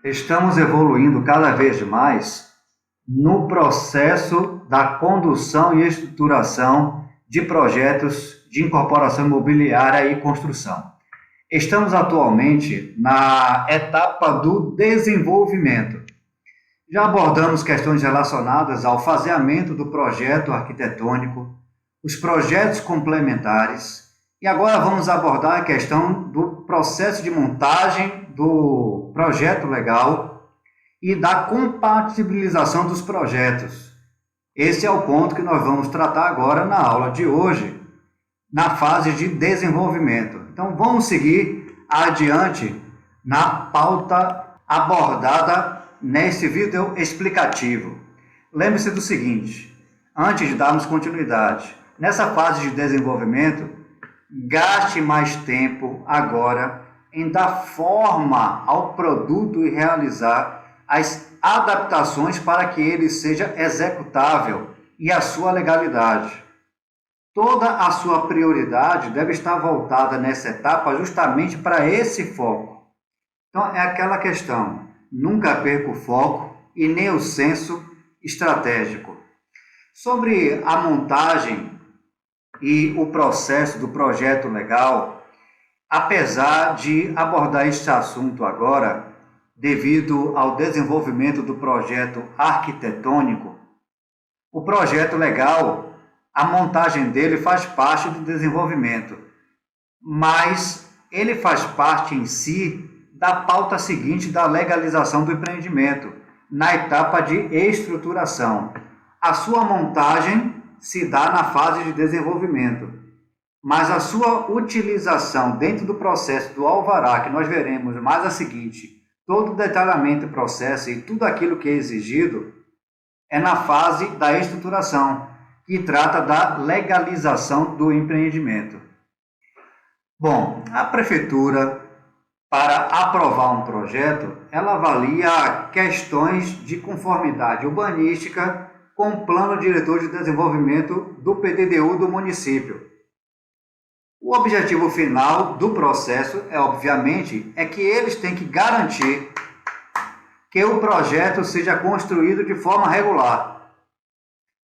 Estamos evoluindo cada vez mais no processo da condução e estruturação de projetos de incorporação imobiliária e construção. Estamos atualmente na etapa do desenvolvimento. Já abordamos questões relacionadas ao faseamento do projeto arquitetônico, os projetos complementares, e agora vamos abordar a questão do processo de montagem do projeto legal e da compatibilização dos projetos. Esse é o ponto que nós vamos tratar agora na aula de hoje, na fase de desenvolvimento. Então, vamos seguir adiante na pauta abordada nesse vídeo explicativo. Lembre-se do seguinte, antes de darmos continuidade, nessa fase de desenvolvimento, gaste mais tempo agora em dar forma ao produto e realizar as adaptações para que ele seja executável e a sua legalidade. Toda a sua prioridade deve estar voltada nessa etapa justamente para esse foco. Então, é aquela questão, nunca perca o foco e nem o senso estratégico. Sobre a montagem e o processo do projeto legal, apesar de abordar este assunto agora, devido ao desenvolvimento do projeto arquitetônico, o projeto legal, a montagem dele faz parte do desenvolvimento, mas ele faz parte em si da pauta seguinte da legalização do empreendimento, na etapa de estruturação. A sua montagem se dá na fase de desenvolvimento, mas a sua utilização dentro do processo do alvará, que nós veremos mais a seguinte, todo o detalhamento do processo e tudo aquilo que é exigido, é na fase da estruturação, que trata da legalização do empreendimento. Bom, a prefeitura, para aprovar um projeto, ela avalia questões de conformidade urbanística com o Plano Diretor de Desenvolvimento do PDDU do município. O objetivo final do processo obviamente, que eles têm que garantir que o projeto seja construído de forma regular,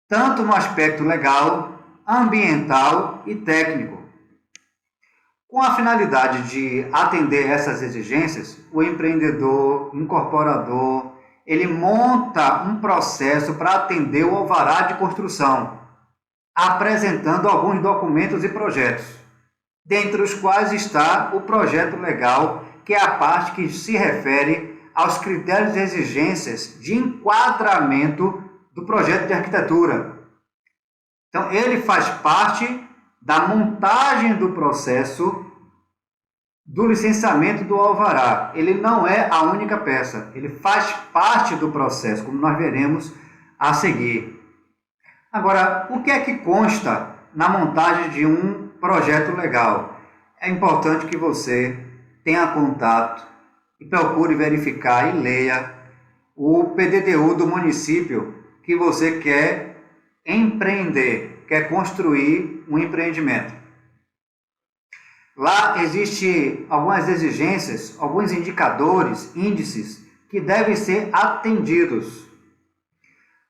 tanto no aspecto legal, ambiental e técnico. Com a finalidade de atender essas exigências, o empreendedor, incorporador, ele monta um processo para atender o alvará de construção, apresentando alguns documentos e projetos, dentre os quais está o projeto legal, que é a parte que se refere aos critérios e exigências de enquadramento do projeto de arquitetura. Então, ele faz parte da montagem do processo do licenciamento do alvará. Ele não é a única peça, ele faz parte do processo, como nós veremos a seguir. Agora, o que é que consta na montagem de um projeto legal? É importante que você tenha contato e procure verificar e leia o PDDU do município que você quer empreender, quer construir um empreendimento. Lá existem algumas exigências, alguns indicadores, índices que devem ser atendidos.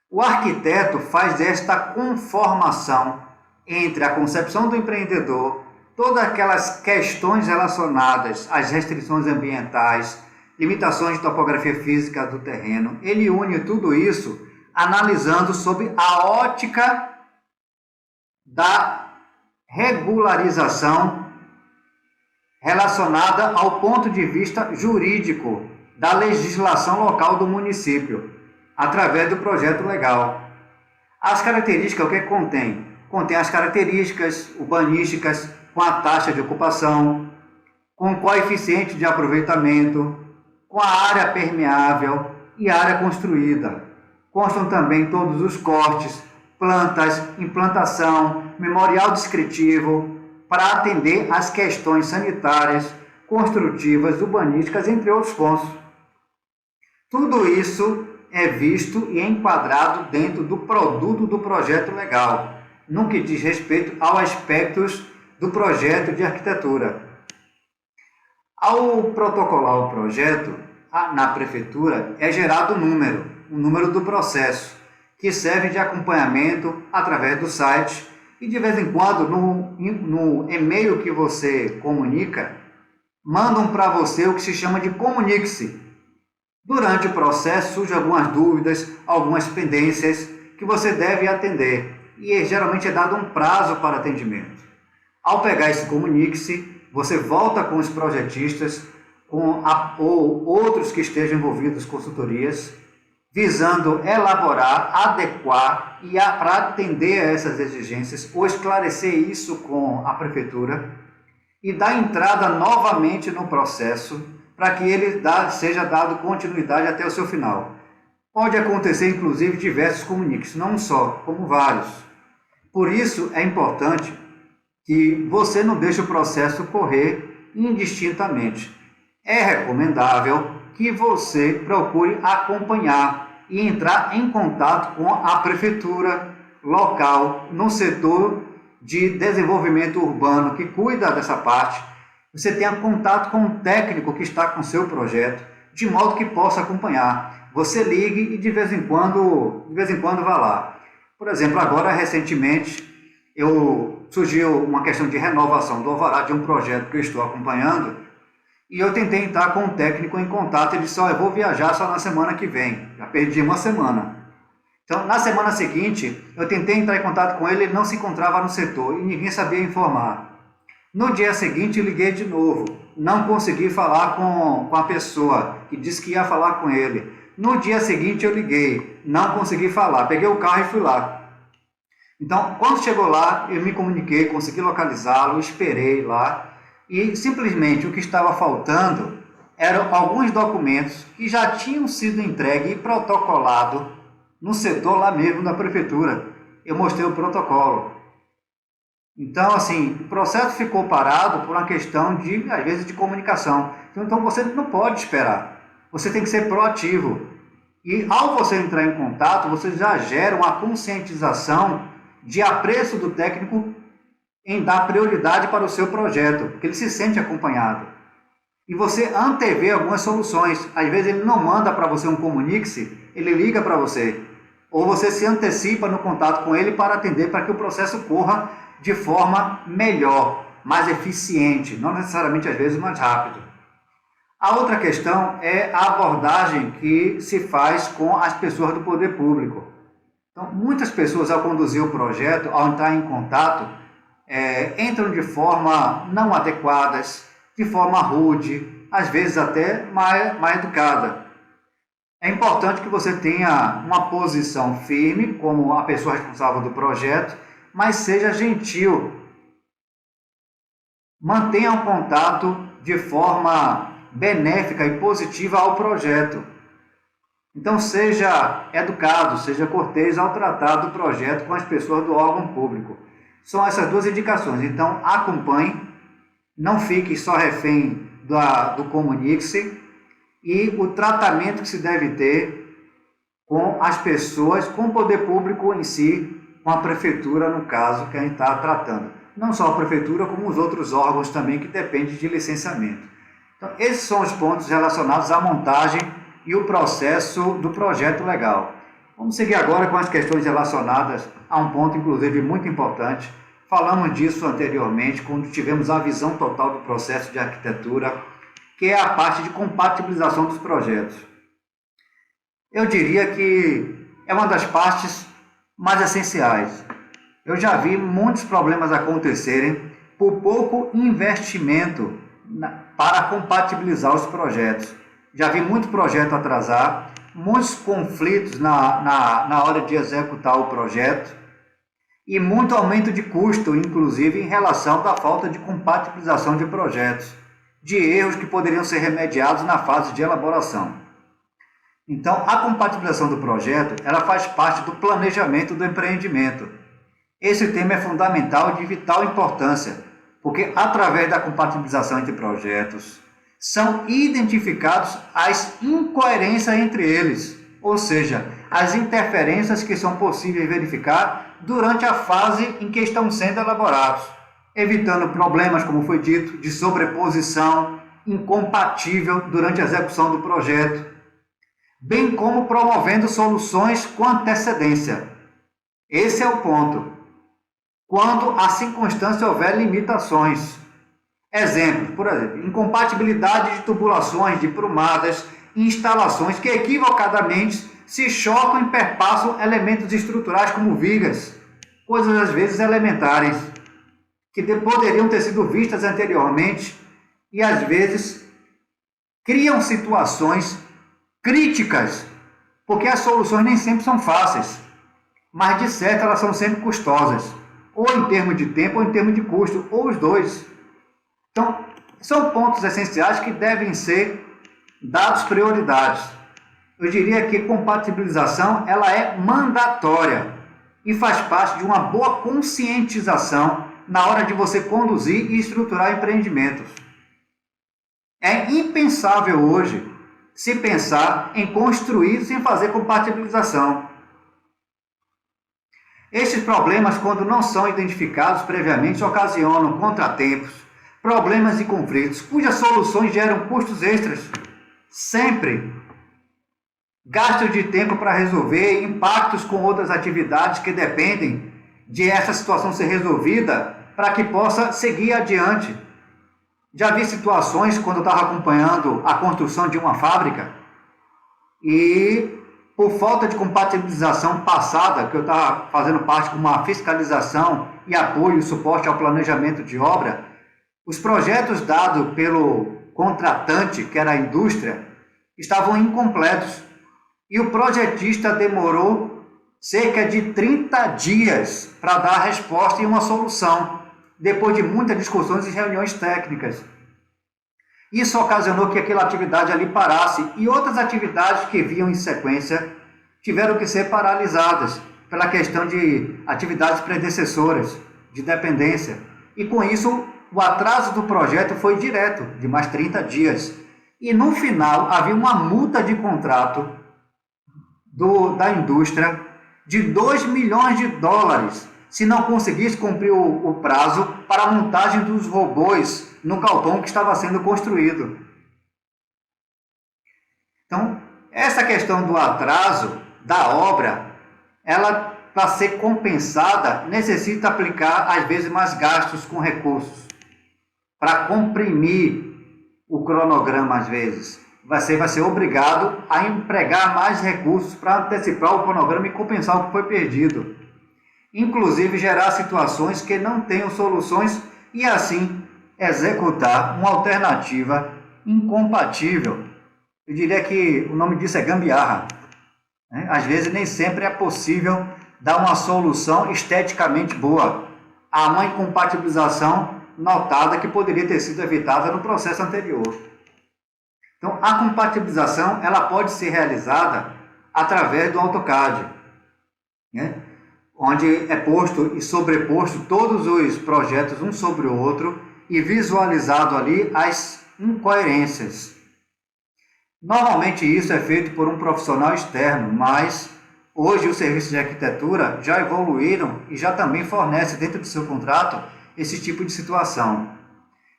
O arquiteto faz esta conformação entre a concepção do empreendedor, todas aquelas questões relacionadas às restrições ambientais, limitações de topografia física do terreno. Ele une tudo isso analisando sob a ótica da regularização relacionada ao ponto de vista jurídico da legislação local do município, através do projeto legal. As características, o que contém? Contém as características urbanísticas com a taxa de ocupação, com o coeficiente de aproveitamento, com a área permeável e área construída. Constam também todos os cortes, plantas, implantação, memorial descritivo, para atender às questões sanitárias, construtivas, urbanísticas, entre outros pontos. Tudo isso é visto e enquadrado dentro do produto do projeto legal, no que diz respeito aos aspectos do projeto de arquitetura. Ao protocolar o projeto, na prefeitura é gerado o número do processo, que serve de acompanhamento através do site e de vez em quando no e-mail que você comunica, mandam para você o que se chama de comunique-se. Durante o processo surgem algumas dúvidas, algumas pendências que você deve atender e geralmente é dado um prazo para atendimento. Ao pegar esse comunique-se, você volta com os projetistas ou outros que estejam envolvidos em consultorias, visando elaborar, adequar e para atender a essas exigências ou esclarecer isso com a prefeitura e dar entrada novamente no processo para que ele seja dado continuidade até o seu final. Pode acontecer, inclusive, diversos comuniques, não um só, como vários. Por isso, é importante que você não deixe o processo correr indistintamente. É recomendável que você procure acompanhar e entrar em contato com a prefeitura local, no setor de desenvolvimento urbano que cuida dessa parte. Você tenha contato com o técnico que está com o seu projeto, de modo que possa acompanhar. Você ligue e de vez em quando vá lá. Por exemplo, agora recentemente surgiu uma questão de renovação do alvará de um projeto que eu estou acompanhando e eu tentei entrar com o técnico em contato. Ele disse: eu vou viajar só na semana que vem. Já perdi uma semana. Então, na semana seguinte, eu tentei entrar em contato com ele, ele não se encontrava no setor e ninguém sabia informar. No dia seguinte, eu liguei de novo. Não consegui falar com a pessoa que disse que ia falar com ele. No dia seguinte, eu liguei. Não consegui falar. Peguei o carro e fui lá. Então, quando chegou lá, eu me comuniquei, consegui localizá-lo, esperei lá. E simplesmente o que estava faltando eram alguns documentos que já tinham sido entregues e protocolados no setor lá mesmo da prefeitura. Eu mostrei o protocolo. Então, assim, o processo ficou parado por uma questão às vezes, de comunicação. Então, você não pode esperar. Você tem que ser proativo. E, ao você entrar em contato, você já gera uma conscientização de apreço do técnico em dar prioridade para o seu projeto, porque ele se sente acompanhado. E você antevê algumas soluções. Às vezes, ele não manda para você um comunique-se, ele liga para você. Ou você se antecipa no contato com ele para atender, para que o processo corra de forma melhor, mais eficiente, não necessariamente às vezes mais rápido. A outra questão é a abordagem que se faz com as pessoas do poder público. Então, muitas pessoas, ao conduzir o projeto, ao entrar em contato, entram de forma não adequadas, de forma rude, às vezes até mal educada. É importante que você tenha uma posição firme como a pessoa responsável do projeto, mas seja gentil. Mantenha um contato de forma benéfica e positiva ao projeto. Então, seja educado, seja cortês ao tratar do projeto com as pessoas do órgão público. São essas duas indicações. Então, acompanhe, não fique só refém do comunique-se e o tratamento que se deve ter com as pessoas, com o poder público em si, com a prefeitura, no caso, que a gente está tratando. Não só a prefeitura, como os outros órgãos também que dependem de licenciamento. Então, esses são os pontos relacionados à montagem e o processo do projeto legal. Vamos seguir agora com as questões relacionadas a um ponto, inclusive, muito importante. Falamos disso anteriormente, quando tivemos a visão total do processo de arquitetura, que é a parte de compatibilização dos projetos. Eu diria que é uma das partes mais essenciais. Eu já vi muitos problemas acontecerem por pouco investimento para compatibilizar os projetos. Já vi muito projeto atrasar, muitos conflitos na hora de executar o projeto e muito aumento de custo, inclusive em relação à falta de compatibilização de projetos, de erros que poderiam ser remediados na fase de elaboração. Então, a compatibilização do projeto, ela faz parte do planejamento do empreendimento. Esse tema é fundamental e de vital importância, porque através da compatibilização entre projetos, são identificados as incoerências entre eles, ou seja, as interferências que são possíveis verificar durante a fase em que estão sendo elaborados, evitando problemas, como foi dito, de sobreposição incompatível durante a execução do projeto, bem como promovendo soluções com antecedência. Esse é o ponto. Quando a circunstância houver limitações. Exemplo, por exemplo, incompatibilidade de tubulações, de prumadas, instalações que equivocadamente se chocam e perpassam elementos estruturais como vigas, coisas às vezes elementares, que poderiam ter sido vistas anteriormente e às vezes criam situações críticas, porque as soluções nem sempre são fáceis, mas de certo elas são sempre custosas, ou em termos de tempo ou em termos de custo, ou os dois. Então, são pontos essenciais que devem ser dados prioridades. Eu diria que compatibilização ela é mandatória e faz parte de uma boa conscientização na hora de você conduzir e estruturar empreendimentos. É impensável hoje se pensar em construir sem fazer compatibilização. Estes problemas, quando não são identificados previamente, ocasionam contratempos, problemas e conflitos, cujas soluções geram custos extras. Sempre. Gasto de tempo para resolver, impactos com outras atividades que dependem de essa situação ser resolvida para que possa seguir adiante. Já vi situações quando eu estava acompanhando a construção de uma fábrica e por falta de compatibilização passada, que eu estava fazendo parte com uma fiscalização e apoio e suporte ao planejamento de obra, os projetos dados pelo contratante, que era a indústria, estavam incompletos. E o projetista demorou cerca de 30 dias para dar a resposta e uma solução, depois de muitas discussões e reuniões técnicas. Isso ocasionou que aquela atividade ali parasse e outras atividades que vinham em sequência tiveram que ser paralisadas pela questão de atividades predecessoras, de dependência. E com isso, o atraso do projeto foi direto, de mais 30 dias. E no final, havia uma multa de contrato da indústria de 2 milhões de dólares se não conseguisse cumprir o prazo para a montagem dos robôs no galpão que estava sendo construído. Então, essa questão do atraso da obra, ela, para ser compensada, necessita aplicar, às vezes, mais gastos com recursos, para comprimir o cronograma, às vezes. Você vai ser obrigado a empregar mais recursos para antecipar o cronograma e compensar o que foi perdido. Inclusive, gerar situações que não tenham soluções e, assim, executar uma alternativa incompatível. Eu diria que o nome disso é gambiarra. Às vezes, nem sempre é possível dar uma solução esteticamente boa. Há uma incompatibilização notada que poderia ter sido evitada no processo anterior. Então, a compatibilização ela pode ser realizada através do AutoCAD, onde é posto e sobreposto todos os projetos um sobre o outro e visualizado ali as incoerências. Normalmente isso é feito por um profissional externo, mas hoje os serviços de arquitetura já evoluíram e já também fornecem dentro do seu contrato esse tipo de situação.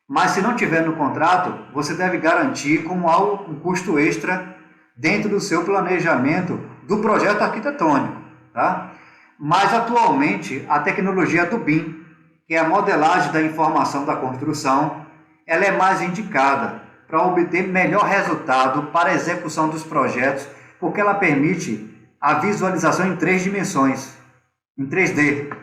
Mas se não tiver no contrato, você deve garantir como algo, um custo extra dentro do seu planejamento do projeto arquitetônico. Tá? Mas atualmente a tecnologia do BIM, que é a modelagem da informação da construção, ela é mais indicada para obter melhor resultado para a execução dos projetos, porque ela permite a visualização em 3 dimensões, em 3D.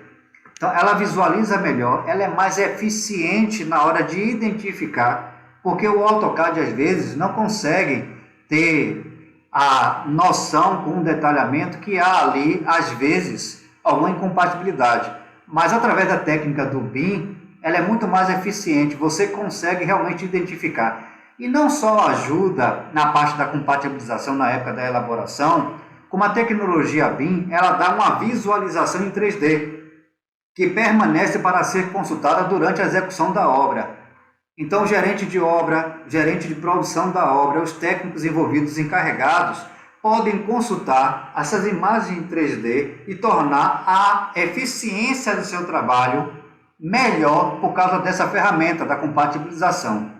Então, ela visualiza melhor, ela é mais eficiente na hora de identificar, porque o AutoCAD, às vezes, não consegue ter a noção com um detalhamento que há ali, às vezes, alguma incompatibilidade. Mas, através da técnica do BIM, ela é muito mais eficiente, você consegue realmente identificar. E não só ajuda na parte da compatibilização na época da elaboração, como a tecnologia BIM, ela dá uma visualização em 3D, que permanece para ser consultada durante a execução da obra. Então, o gerente de obra, gerente de produção da obra, os técnicos envolvidos, encarregados, podem consultar essas imagens em 3D e tornar a eficiência do seu trabalho melhor por causa dessa ferramenta da compatibilização.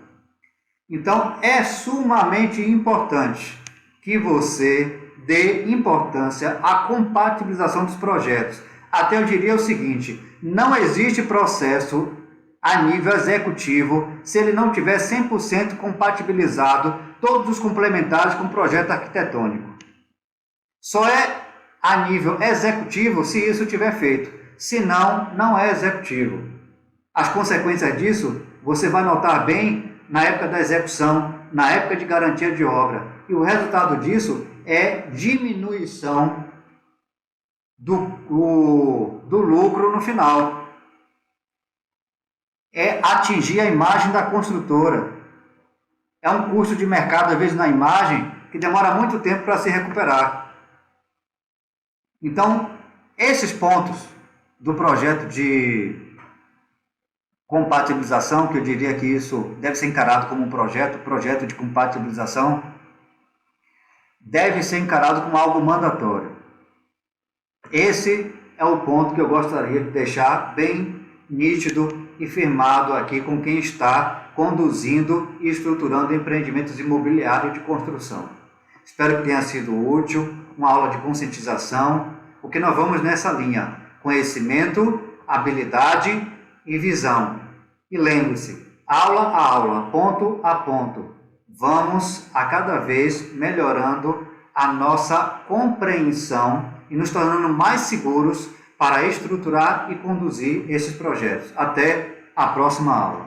Então, é sumamente importante que você dê importância à compatibilização dos projetos. Até eu diria o seguinte, não existe processo a nível executivo se ele não tiver 100% compatibilizado todos os complementares com o projeto arquitetônico. Só é a nível executivo se isso tiver feito, senão não é executivo. As consequências disso você vai notar bem na época da execução, na época de garantia de obra, e o resultado disso é diminuição do lucro no final. É atingir a imagem da construtora. É um custo de mercado, às vezes, na imagem, que demora muito tempo para se recuperar. Então, esses pontos do projeto de compatibilização, que eu diria que isso deve ser encarado como um projeto de compatibilização, deve ser encarado como algo mandatório. Esse é o ponto que eu gostaria de deixar bem nítido e firmado aqui com quem está conduzindo e estruturando empreendimentos imobiliários de construção. Espero que tenha sido útil, uma aula de conscientização, porque nós vamos nessa linha: conhecimento, habilidade e visão. E lembre-se, aula a aula, ponto a ponto, vamos a cada vez melhorando a nossa compreensão e nos tornando mais seguros para estruturar e conduzir esses projetos. Até a próxima aula.